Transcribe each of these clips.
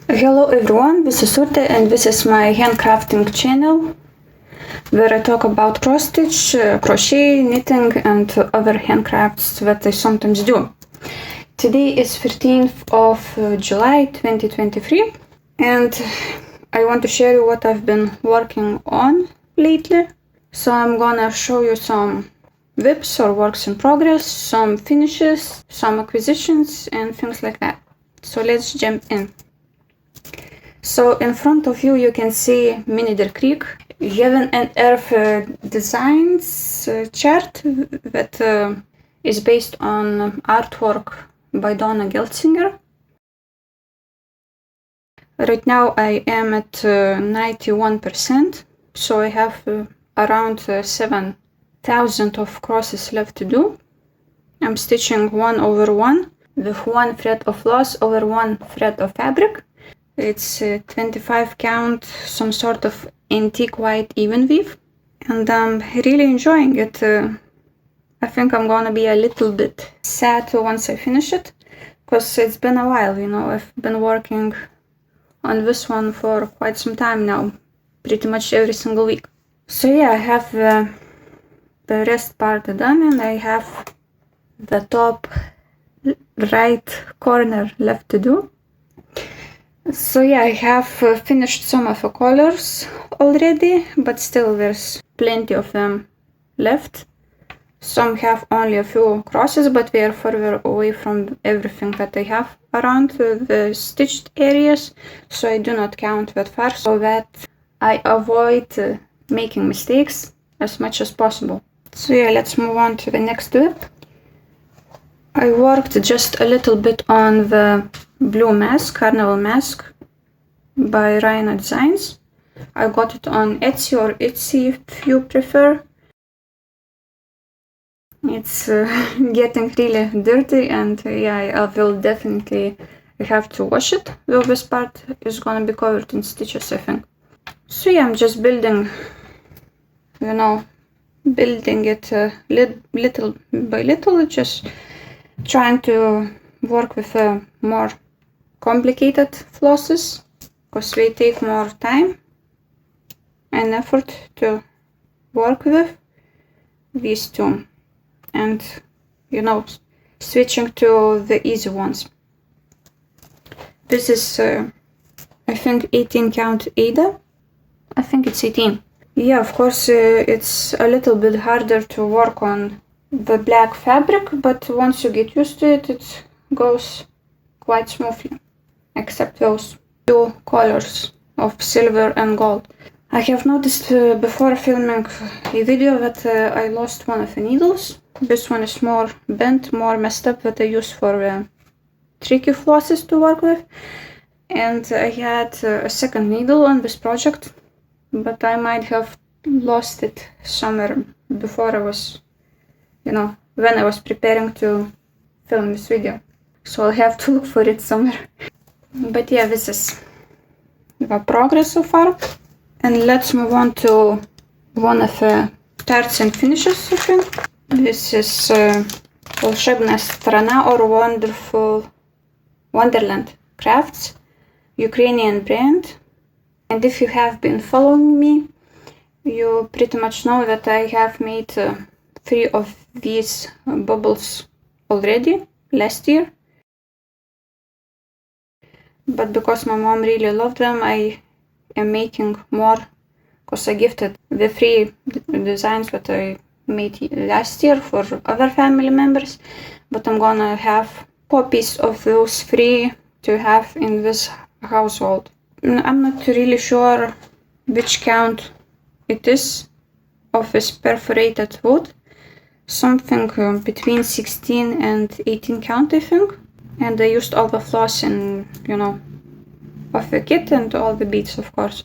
Hello everyone, this is Urte and this is my handcrafting channel where I talk about cross stitch, crochet, knitting and other handcrafts that I sometimes do. Today is 13th of July 2023 and I want to share you what I've been working on lately. So I'm gonna show you some WIPs or works in progress, some finishes, some acquisitions and things like that. So let's jump in. So in front of you, you can see Mini Der Krieg, Heaven and Earth Designs chart that is based on artwork by Donna Geltzinger. Right now I am at 91%, so I have around 7,000 of crosses left to do. I'm stitching 1/1 with 1 thread of floss over 1 thread of fabric. It's 25 count, some sort of antique white even weave, and I'm really enjoying it. I think I'm gonna be a little bit sad once I finish it, because it's been a while, you know. I've been working on this one for quite some time now, pretty much every single week. So yeah, I have the rest part done, and I have the top right corner left to do. So yeah, I have finished some of the colors already, but still there's plenty of them left. Some have only a few crosses, but they are further away from everything that I have around the stitched areas, so I do not count that far, so that I avoid making mistakes as much as possible. So yeah, let's move on to the next WIP. I worked just a little bit on the blue mask, Carnival mask by Raina Designs. I got it on Etsy or Etsy if you prefer. It's getting really dirty, and yeah, I will definitely have to wash it, though this part is gonna be covered in stitches, I think. So yeah, I'm just building, you know, building it little by little, just trying to work with more complicated flosses, because they take more time and effort to work with. These two, and you know, switching to the easy ones. This is I think 18 count Ada. I think it's 18. Yeah, of course it's a little bit harder to work on the black fabric, but once you get used to it, it goes quite smoothly, except those two colors of silver and gold. I have noticed before filming a video that I lost one of the needles. This one is more bent, more messed up, that I use for tricky flosses to work with. And I had a second needle on this project, but I might have lost it somewhere before I was, you know, when I was preparing to film this video. So I'll have to look for it somewhere. But yeah, this is the progress so far. And let's move on to one of the starts and finishes, I think. This is Волшебная страна or Wonderful Wonderland Crafts, Ukrainian brand. And if you have been following me, you pretty much know that I have made 3 of these bubbles already last year. But because my mom really loved them, I am making more, because I gifted the 3 designs that I made last year for other family members, but I'm gonna have copies of those 3 to have in this household. I'm not really sure which count it is of this perforated wood, something between 16 and 18 count, I think. And I used all the floss and, you know, of the kit and all the beads, of course.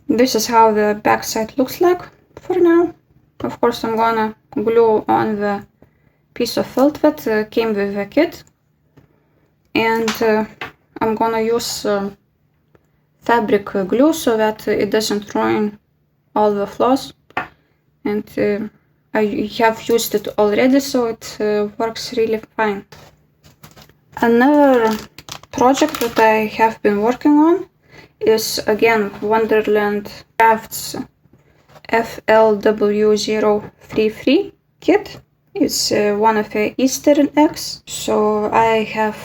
This is how the back side looks like for now. Of course, I'm gonna glue on the piece of felt that came with the kit. And I'm gonna use fabric glue so that it doesn't ruin all the floss. And I have used it already, so it works really fine. Another project that I have been working on is again Wonderland Crafts FLW033 kit. It's one of the Easter eggs. So I have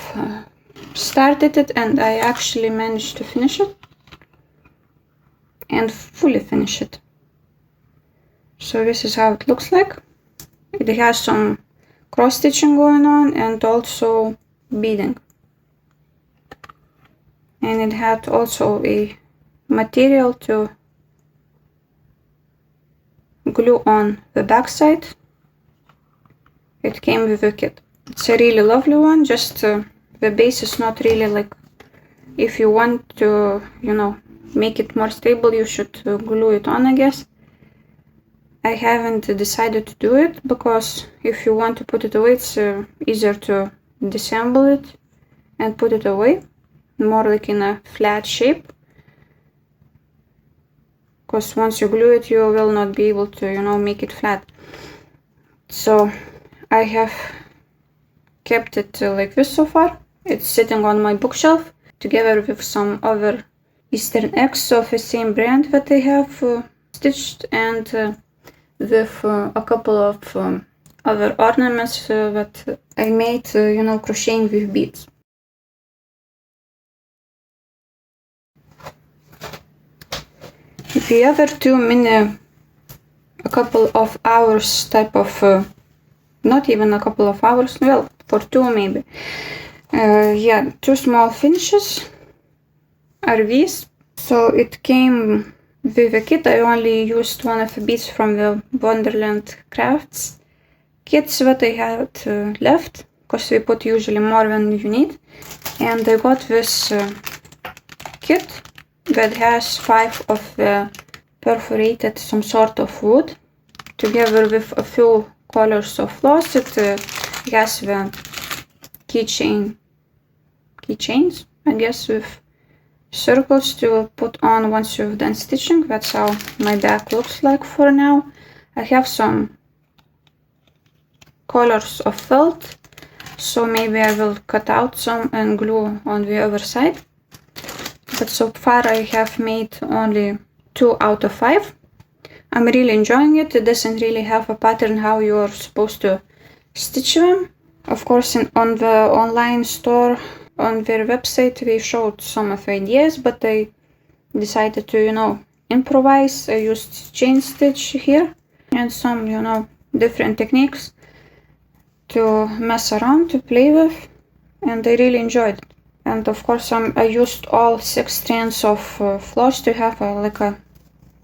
started it and I actually managed to finish it. And fully finish it. So this is how it looks like. It has some cross stitching going on and also beading. And it had also a material to glue on the backside. It came with a kit. It's a really lovely one, just the base is not really like, if you want to, you know, make it more stable, you should glue it on, I guess. I haven't decided to do it because if you want to put it away, it's easier to disassemble it and put it away, more like in a flat shape. Because once you glue it, you will not be able to, you know, make it flat. So I have kept it like this so far. It's sitting on my bookshelf together with some other Easter eggs of the same brand that I have stitched, and with a couple of other ornaments that I made, you know, crocheting with beads. The other two mini, a couple of hours type of, not even a couple of hours, well, for two maybe. Yeah, two small finishes are these. So it came with a kit. I only used one of the beads from the Wonderland Crafts kits that I had left, because we put usually more than you need. And I got this kit that has 5 of the perforated some sort of wood together with a few colors of floss. It has the keychains, I guess, with circles to put on once you've done stitching. That's how my bag looks like for now. I have some colors of felt, so maybe I will cut out some and glue on the other side. But so far I have made only 2 out of 5. I'm really enjoying it. It doesn't really have a pattern how you're supposed to stitch them. Of course, on the online store, on their website, they showed some of the ideas, but I decided to, you know, improvise. I used chain stitch here and some, you know, different techniques to mess around, to play with, and I really enjoyed it. And of course, I used all 6 strands of floss to have like a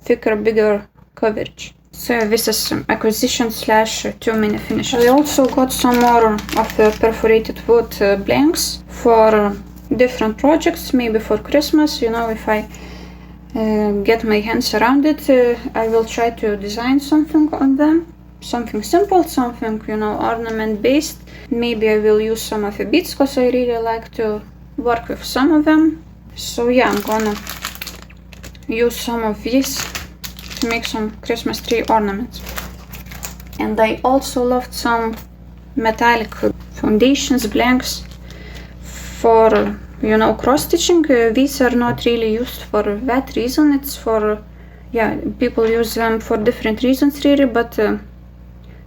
thicker, bigger coverage. So this is acquisition / 2 mini finishes. I also got some more of the perforated wood blanks for different projects, maybe for Christmas. You know, if I get my hands around it, I will try to design something on them. Something simple, something, you know, ornament based. Maybe I will use some of the beads because I really like to work with some of them. So yeah, I'm gonna use some of these to make some Christmas tree ornaments. And I also loved some metallic foundations, blanks for, you know, cross stitching. These are not really used for that reason. It's for, yeah, people use them for different reasons really, but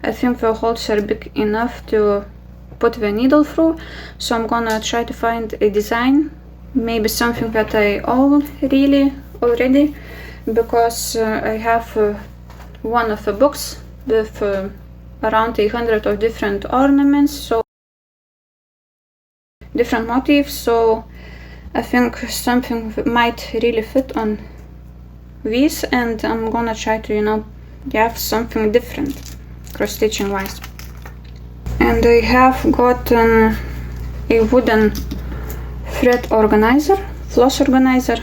I think the holes are big enough to put the needle through. So I'm gonna try to find a design, maybe something that I own really already, because I have one of the books with around 100 of different ornaments, so different motifs. So I think something might really fit on these, and I'm gonna try to, you know, have something different cross stitching wise. And I have gotten a wooden thread organizer, floss organizer,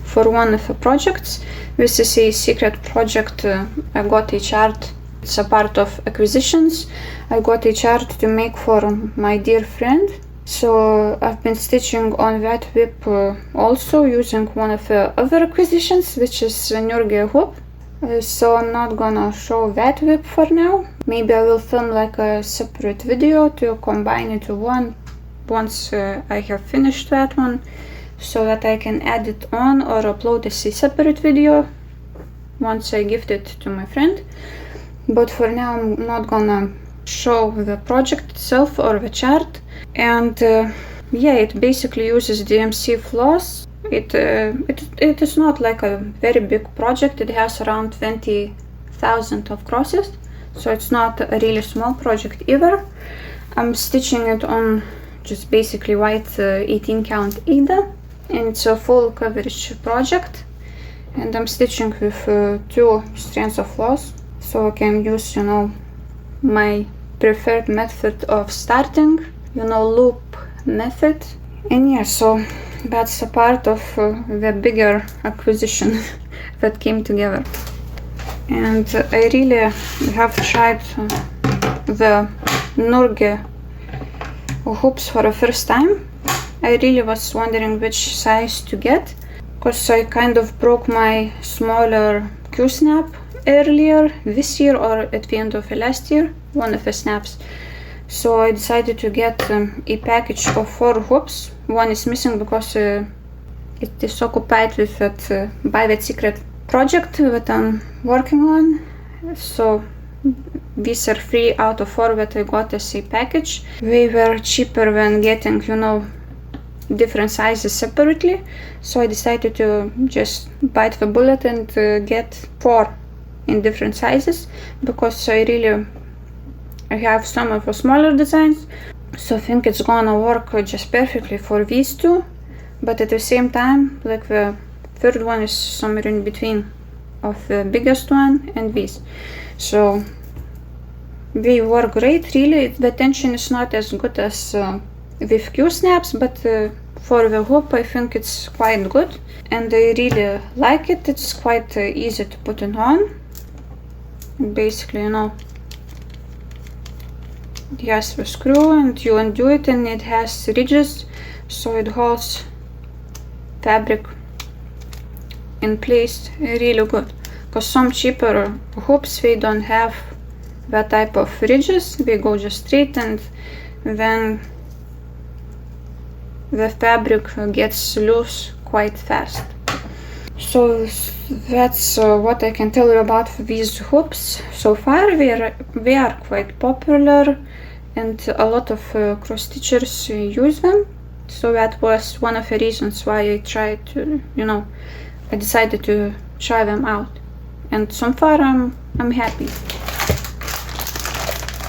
for one of the projects. This is a secret project. I got a chart. It's a part of acquisitions. I got a chart to make for my dear friend. So I've been stitching on that whip also using one of the other acquisitions, which is Nurgia hoop. So I'm not gonna show that whip for now. Maybe I will film like a separate video to combine it to one once I have finished that one, so that I can add it on or upload as a separate video once I gift it to my friend. But for now I'm not gonna show the project itself or the chart. And yeah, it basically uses DMC floss. It is not like a very big project. It has around 20,000 of crosses, so it's not a really small project either. I'm stitching it on just basically white 18 count Aida, and it's a full coverage project. And I'm stitching with 2 strands of floss, so I can use, you know, my preferred method of starting, you know, loop method. And yeah, so that's a part of the bigger acquisition that came together. And I really have tried the Nurge hoops for the first time. I really was wondering which size to get, because I kind of broke my smaller Q-snap earlier this year or at the end of last year, one of the snaps. So I decided to get a package of 4 hoops. One is missing because it is occupied with that Buy That Secret project that I'm working on. So these are 3 out of 4 that I got as a package. They were cheaper than getting, you know, different sizes separately. So I decided to just bite the bullet and get 4 in different sizes, because I have some of the smaller designs, so I think it's gonna work just perfectly for these 2. But at the same time, like the third one is somewhere in between of the biggest one and these, so they work great. Really, the tension is not as good as with Q snaps, but for the hoop I think it's quite good, and I really like it. It's quite easy to put it on. Basically, you know, it has the screw and you undo it, and it has ridges, so it holds fabric in place really good. Because some cheaper hoops, they don't have that type of ridges, they go just straight, and then the fabric gets loose quite fast. So that's what I can tell you about these hoops so far. They are quite popular, and a lot of cross stitchers use them. So that was one of the reasons why I tried to, you know, I decided to try them out. And so far I'm happy.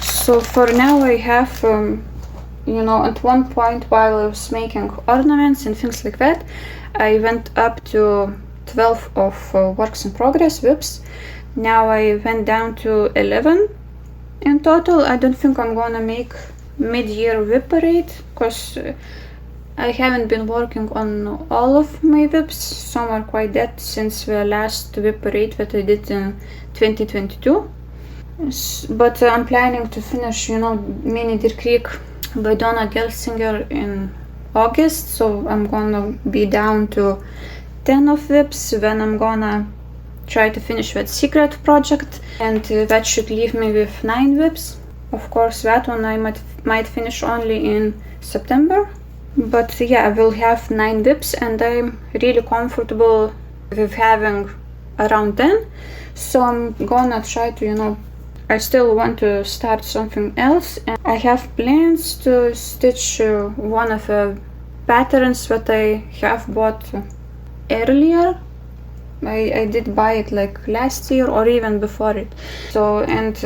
So for now I have, you know, at one point while I was making ornaments and things like that, I went up to 12 of works in progress whips. Now I went down to 11 in total. I don't think I'm gonna make mid-year whip parade, because I haven't been working on all of my whips. Some are quite dead since the last whip parade that I did in 2022. But I'm planning to finish, you know, Mini Deer Creek by Donna Gelsinger in August, so I'm gonna be down to 10 of whips. Then I'm gonna try to finish that secret project, and that should leave me with 9 whips. Of course, that one I might finish only in September, but yeah, I will have 9 whips, and I'm really comfortable with having around 10. So I'm gonna try to, you know, I still want to start something else, and I have plans to stitch one of the patterns that I have bought earlier. I did buy it like last year or even before it. So, and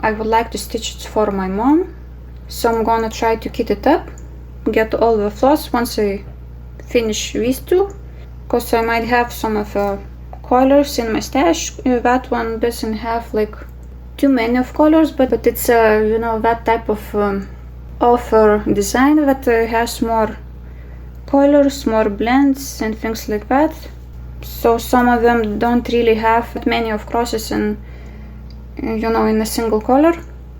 I would like to stitch it for my mom. So I'm gonna try to kit it up, get all the floss once I finish these 2, because I might have some of the colors in my stash. That one doesn't have like too many of colors, but it's you know, that type of offer design that has more colors, more blends and things like that. So some of them don't really have that many of crosses in, you know, in a single color.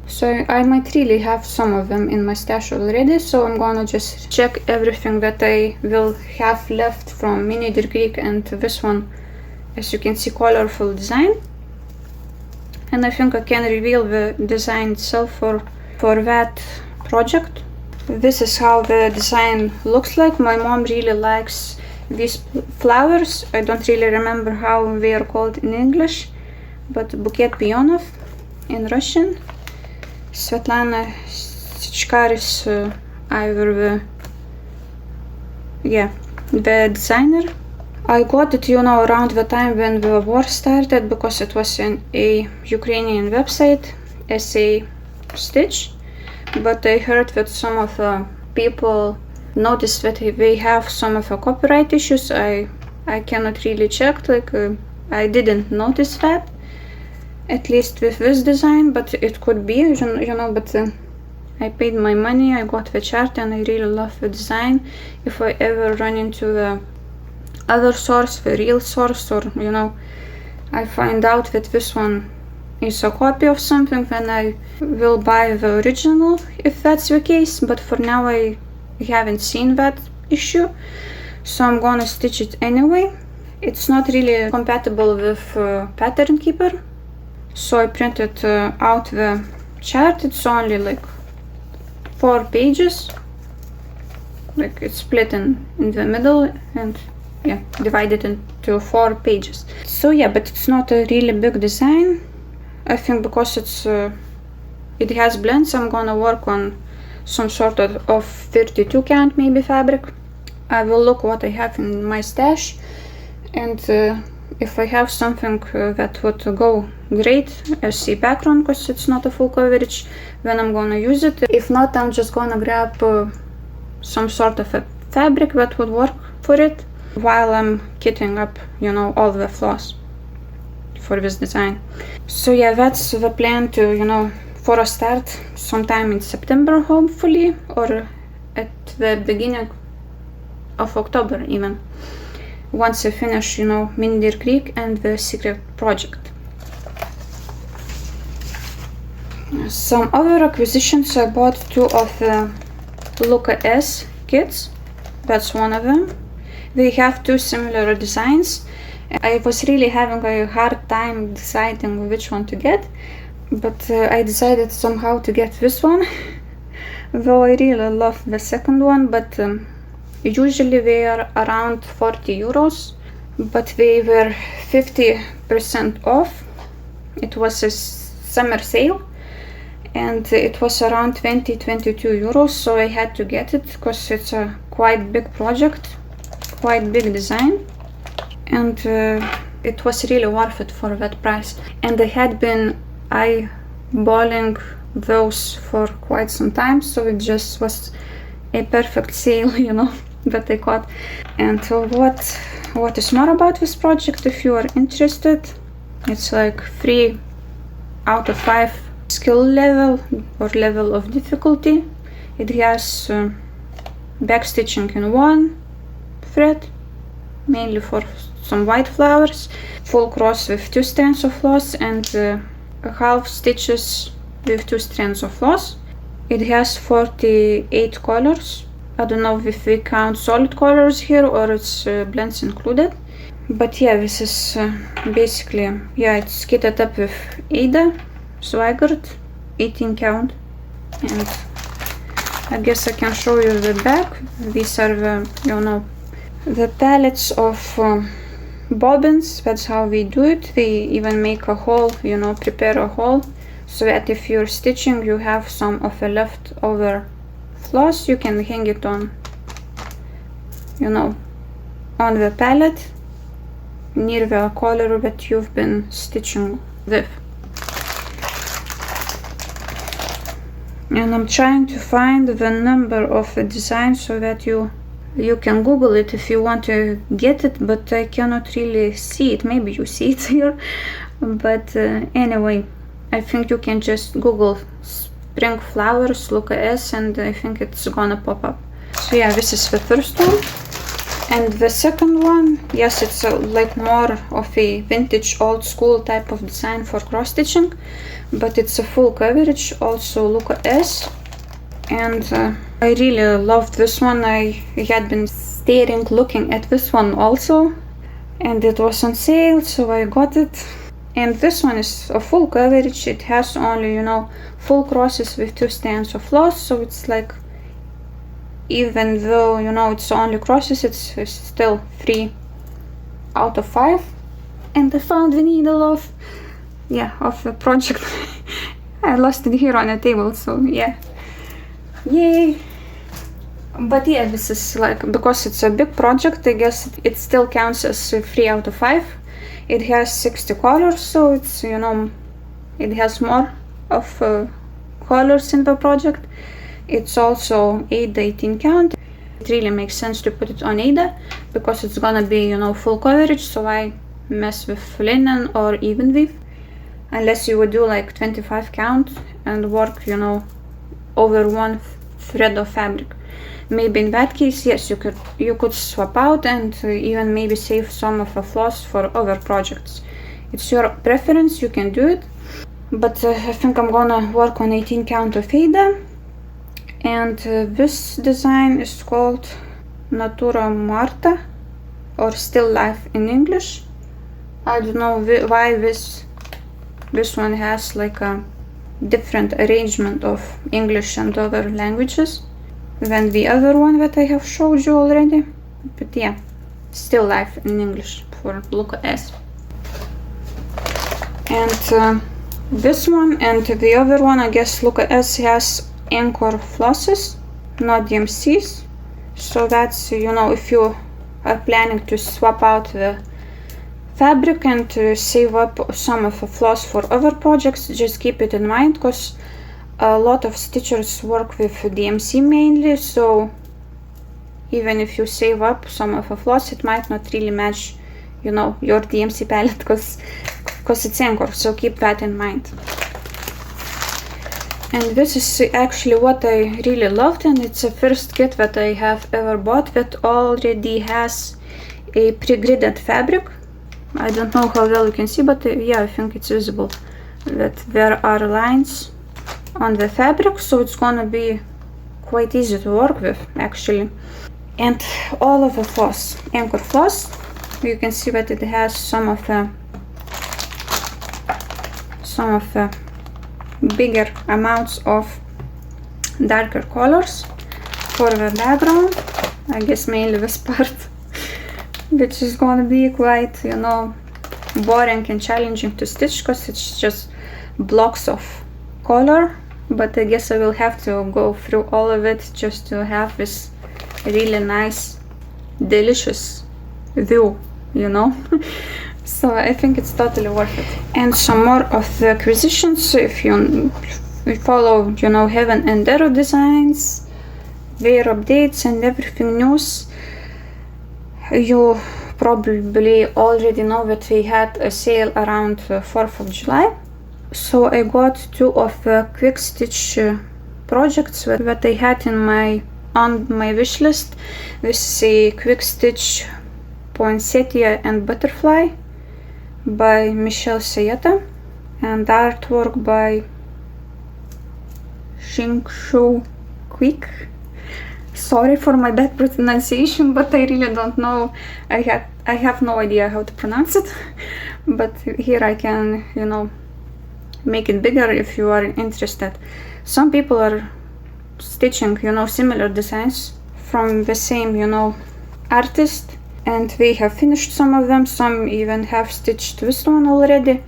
So I might really have some of them in my stash already. So I'm gonna just check everything that I will have left from Mini Deer Creek and this one, as you can see, colorful design. And I think I can reveal the design itself for that project. This is how the design looks like. My mom really likes these flowers. I don't really remember how they are called in English, but bukет pionov in Russian. Svetlana Sichkaris, the designer. I got it, around the time when the war started, because it was in a Ukrainian website, SA Stitch. But I heard that some of the people noticed that they have some of the copyright issues. I cannot really check, I didn't notice that, at least with this design, but it could be, but I paid my money, I got the chart, and I really love the design. If I ever run into the other source, the real source, or I find out that this one is a copy of something, then I will buy the original if that's the case, but for now I haven't seen that issue, so I'm gonna stitch it anyway. It's not really compatible with Pattern Keeper, so I printed out the chart. It's only 4 pages, it's split in the middle and divided into 4 pages. So but it's not a really big design. I think because it has blends, I'm gonna work on some sort of 32 count maybe fabric. I will look what I have in my stash, and if I have something that would go great as a background, because it's not a full coverage, then I'm gonna use it. If not, I'm just gonna grab some sort of a fabric that would work for it while I'm kitting up, all the floss for this design. So that's the plan to, for a start sometime in September hopefully, or at the beginning of October even, once I finish, Mindir Creek and the secret project. Some other acquisitions: I bought 2 of the Luca S kits. That's one of them. They have 2 similar designs. I was really having a hard time deciding which one to get, but I decided somehow to get this one, though I really love the second one, but usually they are around 40 euros, but they were 50% off. It was a summer sale, and it was around 20-22 euros, so I had to get it because it's a quite big project, quite big design, and it was really worth it for that price. And I had been eyeballing those for quite some time, so it just was a perfect sale, that I got. And what is more about this project, if you are interested, it's 3 out of 5 skill level or level of difficulty. It has backstitching in 1 thread, mainly for some white flowers, full cross with 2 strands of floss, and half stitches with 2 strands of floss. It has 48 colors. I don't know if we count solid colors here or it's blends included, but this is basically, it's kitted up with Ada Swigert 18 count, and I guess I can show you the back. These are the the pallets of bobbins. That's how we do it. They even make a hole, prepare a hole, so that if you're stitching you have some of the leftover floss, you can hang it on, on the pallet near the collar that you've been stitching with. And I'm trying to find the number of the design so that you can Google it if you want to get it, but I cannot really see it. Maybe you see it here, but anyway, I think you can just Google Spring Flowers Luca S, and I think it's gonna pop up. So this is the first one. And the second one, yes, it's more of a vintage old school type of design for cross stitching, but it's a full coverage, also Luca S. And I really loved this one. I had been looking at this one also, and it was on sale, so I got it. And this one is a full coverage. It has only, full crosses with 2 strands of floss, so it's even though, you know, it's only crosses, it's still 3 out of 5. And I found the needle of the project. I lost it here on the table, so yeah. Yay! But yeah, this is like, because it's a big project, I guess it still counts as 3 out of 5. It has 60 colors, so it's, you know, it has more of colors in the project. It's also 8x18 count. It really makes sense to put it on Ada because it's gonna be, you know, full coverage, so I mess with linen or even weave, unless you would do like 25 count and work, you know, over one thread of fabric. Maybe in that case, yes, you could swap out and even maybe save some of the floss for other projects. It's your preference, you can do it, but I think I'm gonna work on 18 count of Ada. And this design is called Natura Morta, or Still Life in English. I don't know why this one has like a different arrangement of English and other languages than the other one that I have showed you already. But yeah, Still Life in English for Luca S. And this one and the other one, I guess Luca S has anchor flosses, not DMCs. So that's, you know, if you are planning to swap out the fabric and to save up some of the floss for other projects, just keep it in mind, because a lot of stitchers work with DMC mainly, so even if you save up some of the floss, it might not really match, you know, your DMC palette, because it's anchor, so keep that in mind. And this is actually what I really loved, and it's the first kit that I have ever bought that already has a pre-gridded fabric. I don't know how well you can see, but yeah, I think it's visible that there are lines on the fabric, so it's gonna be quite easy to work with actually. And all of the floss, anchor floss, you can see that it has some of the bigger amounts of darker colors for the background. I guess mainly this part, which is gonna be quite, you know, boring and challenging to stitch because it's just blocks of color. But I guess I will have to go through all of it just to have this really nice, delicious view, you know. So I think it's totally worth it. And some more of the acquisitions, if you follow, you know, Heaven and Arrow designs, their updates and everything news, you probably already know that they had a sale around 4th of July. So I got 2 of the quick stitch projects that I had on my wish list. This is a quick stitch poinsettia and butterfly by Michelle Sayeta and artwork by Shingshu Quick. Sorry for my bad pronunciation, but I really don't know. I have no idea how to pronounce it. But here I can, you know, make it bigger if you are interested. Some people are stitching, you know, similar designs from the same, you know, artist, and they have finished some of them. Some even have stitched this one already,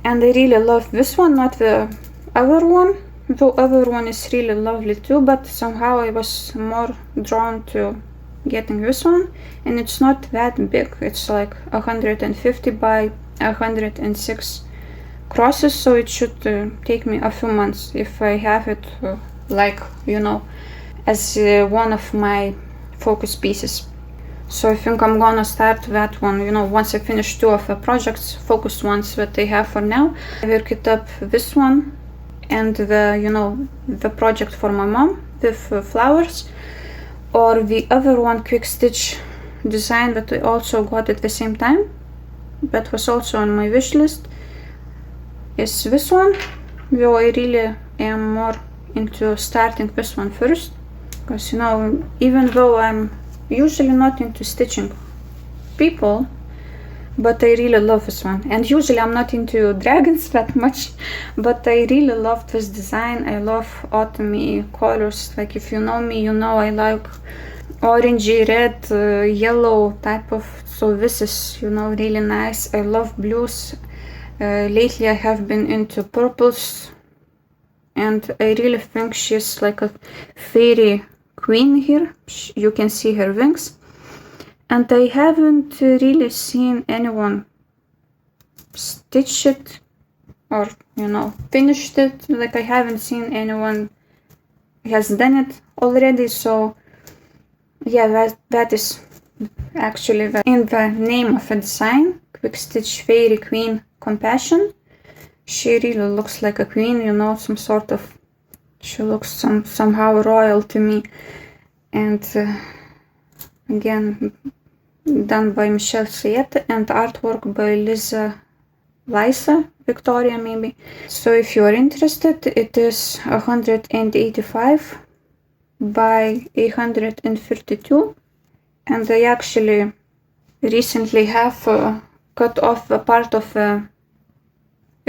and I really love this one, not the other one. The other one is really lovely too, but somehow I was more drawn to getting this one, and it's not that big. It's like 150 by 106 crosses, so it should take me a few months if I have it like, you know, as one of my focus pieces. So I think I'm gonna start that one, you know, once I finish 2 of the projects, focused ones that I have for now. I will get up this one and the, you know, the project for my mom with flowers, or the other one quick stitch design that I also got at the same time, that was also on my wish list, is this one. Though I really am more into starting this one first, because, you know, even though I'm usually not into stitching people, but I really love this one. And usually I'm not into dragons that much, but I really love this design. I love autumny colors. Like if you know me, you know I like orangey, red, yellow type of, so this is, you know, really nice. I love blues. Lately I have been into purples, and I really think she's like a fairy queen here. You can see her wings, and I haven't really seen anyone stitch it or, you know, finished it. Like I haven't seen anyone has done it already, so yeah, that is actually in the name of a design. Quick Stitch Fairy Queen Compassion. She really looks like a queen, you know, some sort of, she looks somehow royal to me. And again, done by Michelle Sayette and artwork by Lisa Victoria maybe. So if you are interested, it is 185 by 832, and I actually recently have cut off a part of the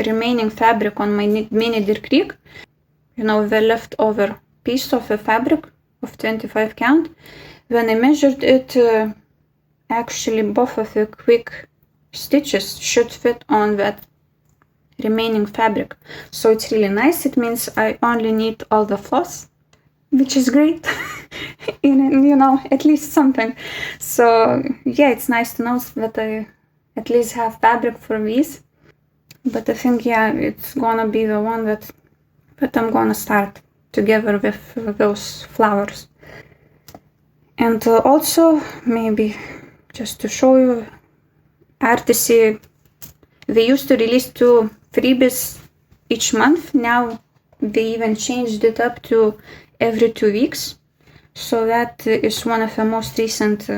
remaining fabric on my mini Deer Creek, you know, the leftover piece of the fabric of 25 count. When I measured it, actually both of the quick stitches should fit on that remaining fabric, so it's really nice. It means I only need all the floss, which is great. You know, at least something. So yeah, it's nice to know that I at least have fabric for these. But I think, yeah, it's gonna be the one that I'm gonna start together with those flowers. And also, maybe just to show you, Artisy, they used to release 2 freebies each month. Now they even changed it up to every 2 weeks. So that is one of the most recent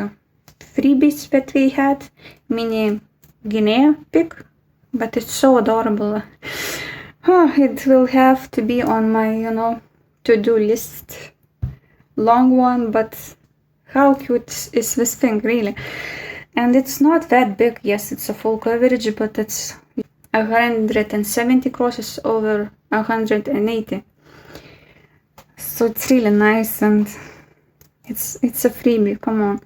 freebies that we had. Mini Guinea pig, but it's so adorable. Oh, it will have to be on my, you know, to-do list. Long one, but how cute is this thing, really? And it's not that big. Yes, it's a full coverage, but it's 170 crosses over 180. So it's really nice, and it's a freebie, come on.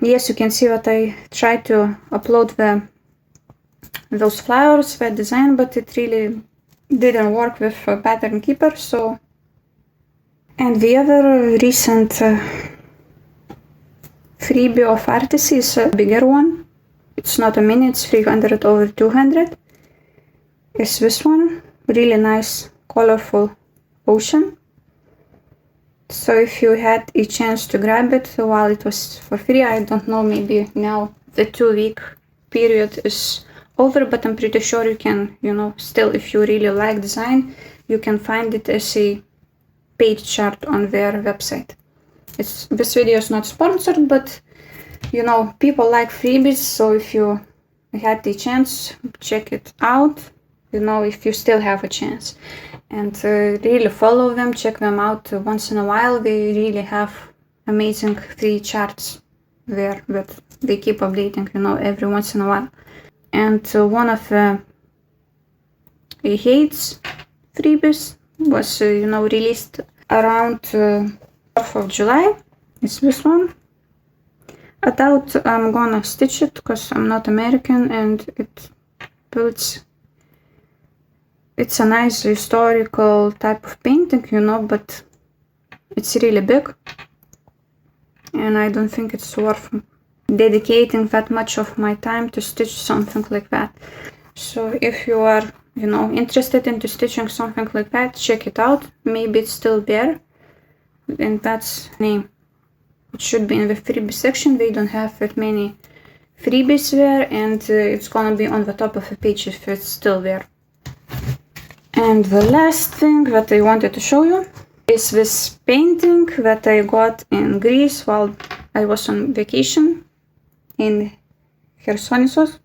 Yes, you can see that I tried to upload those flowers, that design, but it really didn't work with Pattern Keeper, so. And the other recent freebie of Artisy is a bigger one. It's not a mini, it's 300 over 200. It's this one, really nice, colorful ocean. So if you had a chance to grab it while it was for free, I don't know, maybe now the 2-week period is over, but I'm pretty sure you can, you know, still, if you really like design, you can find it as a paid chart on their website. This video is not sponsored, but you know, people like freebies, so if you had the chance, check it out, you know, if you still have a chance. And really follow them, check them out once in a while. They really have amazing free charts there that they keep updating, you know, every once in a while. And one of Hate's freebies was, you know, released around 4th of July. It's this one. I doubt I'm gonna stitch it because I'm not American, and it's a nice historical type of painting, you know, but it's really big, and I don't think it's worth dedicating that much of my time to stitch something like that. So if you are, you know, interested into stitching something like that, check it out. Maybe it's still there, and that's the name. It should be in the freebie section. They don't have that many freebies there, and it's gonna be on the top of the page if it's still there. And the last thing that I wanted to show you is this painting that I got in Greece while I was on vacation in Chersonissos.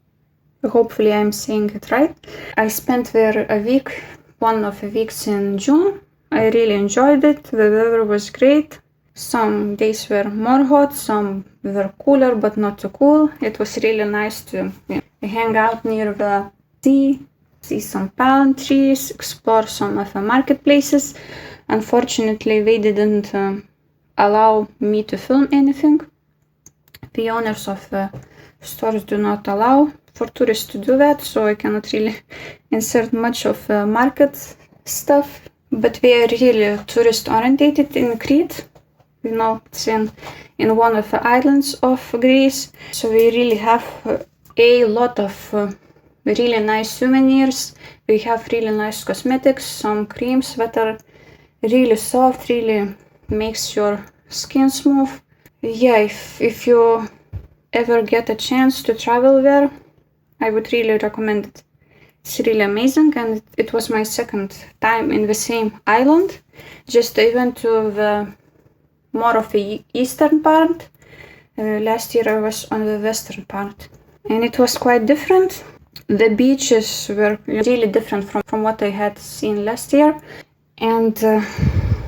Hopefully I'm saying it right. I spent there a week, one of the weeks in June. I really enjoyed it. The weather was great. Some days were more hot, some were cooler but not too cool. It was really nice to hang out near the sea, see some palm trees, explore some of the marketplaces. Unfortunately, they didn't allow me to film anything. The owners of the stores do not allow for tourists to do that, so I cannot really insert much of market stuff. But we are really tourist orientated in Crete. It's in one of the islands of Greece. So we really have a lot of really nice souvenirs. We have really nice cosmetics, some creams that are really soft, really makes your skin smooth. Yeah, if you ever get a chance to travel there, I would really recommend it. It's really amazing, and it was my second time in the same island. Just I went to the more of the eastern part. Last year I was on the western part, and it was quite different. The beaches were really different from what I had seen last year, and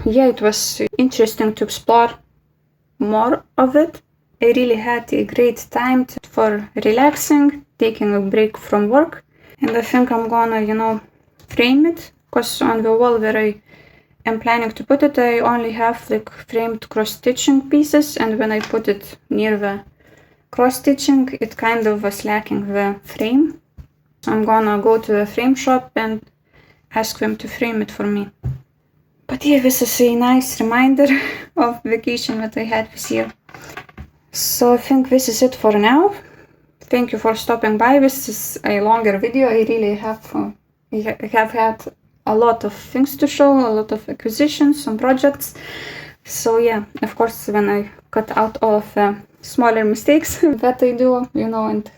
yeah, it was interesting to explore more of it. I really had a great time for relaxing, taking a break from work, and I think I'm gonna, frame it, because on the wall where I am planning to put it, I only have like framed cross-stitching pieces, and when I put it near the cross-stitching, it kind of was lacking the frame. So I'm gonna go to the frame shop and ask them to frame it for me. But yeah, this is a nice reminder of vacation that I had this year. So I think this is it for now. Thank you for stopping by. This is a longer video. I really have had a lot of things to show, a lot of acquisitions, some projects. So yeah, of course, when I cut out all of the smaller mistakes that I do, and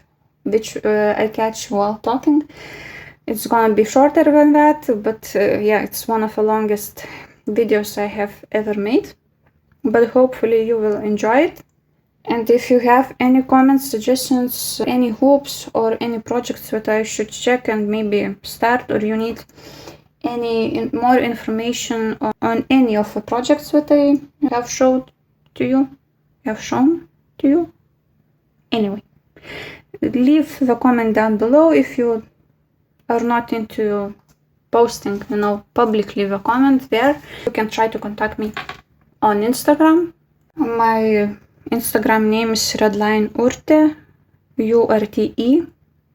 which I catch while talking, it's gonna be shorter than that, but yeah, it's one of the longest videos I have ever made. But hopefully you will enjoy it. And if you have any comments, suggestions, any hopes, or any projects that I should check and maybe start, or you need any more information on any of the projects that I have shown to you, anyway, leave the comment down below. If you are not into posting, publicly the comment there, you can try to contact me on Instagram. My Instagram name is redlineurte, URTE.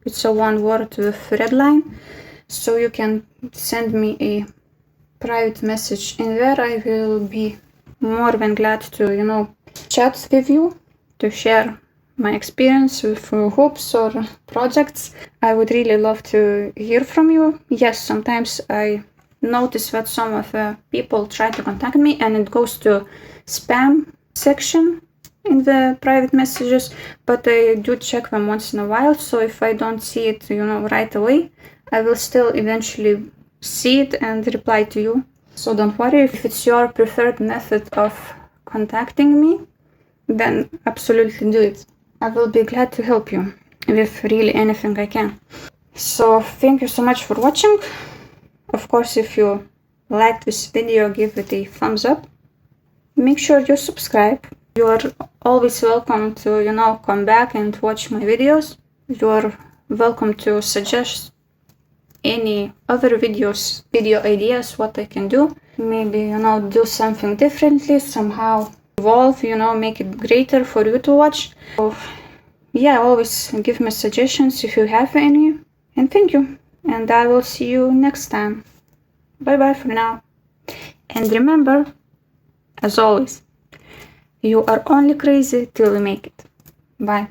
It's a one word with red line. So you can send me a private message in there. I will be more than glad to, chat with you, to share my experience with hopes or projects. I would really love to hear from you. Yes, sometimes I notice that some of the people try to contact me and it goes to spam section in the private messages, but I do check them once in a while. So if I don't see it, right away, I will still eventually see it and reply to you. So don't worry. If it's your preferred method of contacting me, then absolutely do it. I will be glad to help you with really anything I can. So thank you so much for watching. Of course, if you liked this video, give it a thumbs up. Make sure you subscribe. You are always welcome to, come back and watch my videos. You are welcome to suggest any other video ideas, what I can do. Maybe, do something differently, somehow evolve, make it greater for you to watch. So, yeah, always give me suggestions if you have any. And thank you. And I will see you next time. Bye bye for now. And remember, as always, you are only crazy till you make it. Bye.